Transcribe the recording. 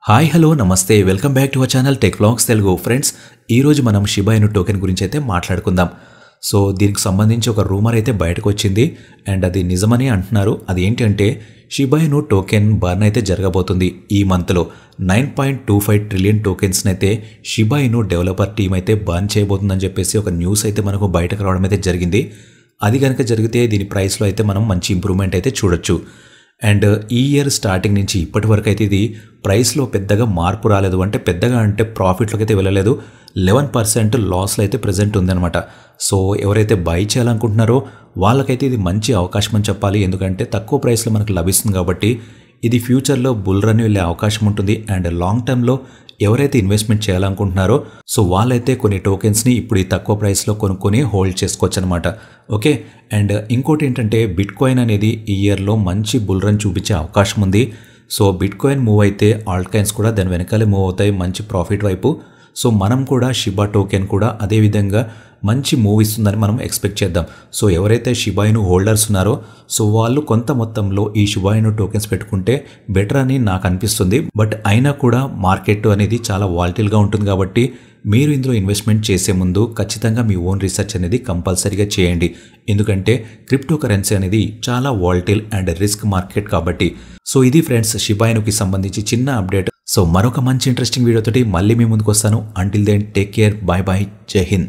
Hi hello నమస్తే welcome back to our channel tech vlogs Telugu friends ఈ రోజు మనం షిబా ఇను టోకెన్ గురించి అయితే మాట్లాడుకుందాం. సో దీనికి సంబంధించి ఒక రూమర్ అయితే బయటకు వచ్చింది అండ్ అది నిజమని అంటున్నారు. అది ఏంటంటే షిబా ఇను టోకెన్ బర్న్ అయితే జరగబోతుంది. ఈ మంత్లో 9.25 ట్రిలియన్ టోకెన్స్ని అయితే షిబా ఇను డెవలపర్ టీం అయితే బర్న్ చేయబోతుందని చెప్పేసి ఒక న్యూస్ అయితే మనకు బయటకు రావడం అయితే జరిగింది. అది కనుక జరిగితే దీని ప్రైస్లో అయితే మనం మంచి ఇంప్రూవ్మెంట్ అయితే చూడొచ్చు. అండ్ ఈ ఇయర్ స్టార్టింగ్ నుంచి ఇప్పటి వరకు అయితే ఇది ప్రైస్లో పెద్దగా మార్పు రాలేదు. అంటే పెద్దగా అంటే ప్రాఫిట్లోకి అయితే వెళ్ళలేదు. 11% లాస్లో అయితే ప్రజెంట్ ఉందన్నమాట. సో ఎవరైతే బై చేయాలనుకుంటున్నారో వాళ్ళకైతే ఇది మంచి అవకాశం అని చెప్పాలి. ఎందుకంటే తక్కువ ప్రైస్లో మనకు లభిస్తుంది కాబట్టి ఇది ఫ్యూచర్లో బుల్ రన్ వెళ్ళే అవకాశం ఉంటుంది. అండ్ లాంగ్ టర్మ్లో ఎవరైతే ఇన్వెస్ట్మెంట్ చేయాలనుకుంటున్నారో సో వాళ్ళైతే కొన్ని టోకెన్స్ని ఇప్పుడు ఈ తక్కువ ప్రైస్లో కొనుక్కొని హోల్డ్ చేసుకోవచ్చు అనమాట. ఓకే. అండ్ ఇంకోటి ఏంటంటే బిట్ కాయిన్ అనేది ఈ ఇయర్లో మంచి బుల్ రన్ చూపించే అవకాశం ఉంది. సో బిట్ కాయిన్ మూవ్ అయితే ఆల్ట్ కాయిన్స్ కూడా దాని వెనకాలే మూవ్ అవుతాయి మంచి ప్రాఫిట్ వైపు. సో మనం కూడా షిబా టోకెన్ కూడా అదేవిధంగా మంచి మూవ్ ఇస్తుందని మనం ఎక్స్పెక్ట్ చేద్దాం. సో ఎవరైతే షిబా ఇను హోల్డర్స్ ఉన్నారో సో వాళ్ళు కొంత మొత్తంలో ఈ షిబా ఇను టోకెన్స్ పెట్టుకుంటే బెటర్ అని నాకు అనిపిస్తుంది. బట్ అయినా కూడా మార్కెట్ అనేది చాలా వాలటిల్గా ఉంటుంది కాబట్టి మీరు ఇందులో ఇన్వెస్ట్మెంట్ చేసే ముందు ఖచ్చితంగా మీ ఓన్ రీసెర్చ్ అనేది కంపల్సరీగా చేయండి. ఎందుకంటే క్రిప్టో కరెన్సీ అనేది చాలా వాలటిల్ అండ్ రిస్క్ మార్కెట్ కాబట్టి. సో ఇది ఫ్రెండ్స్ షిబా ఇనుకి సంబంధించి చిన్న అప్డేట్. సో మరొక మంచి ఇంట్రెస్టింగ్ వీడియోతోటి మళ్ళీ మీ ముందుకు వస్తాను. Until then take care, bye bye, జై హింద్.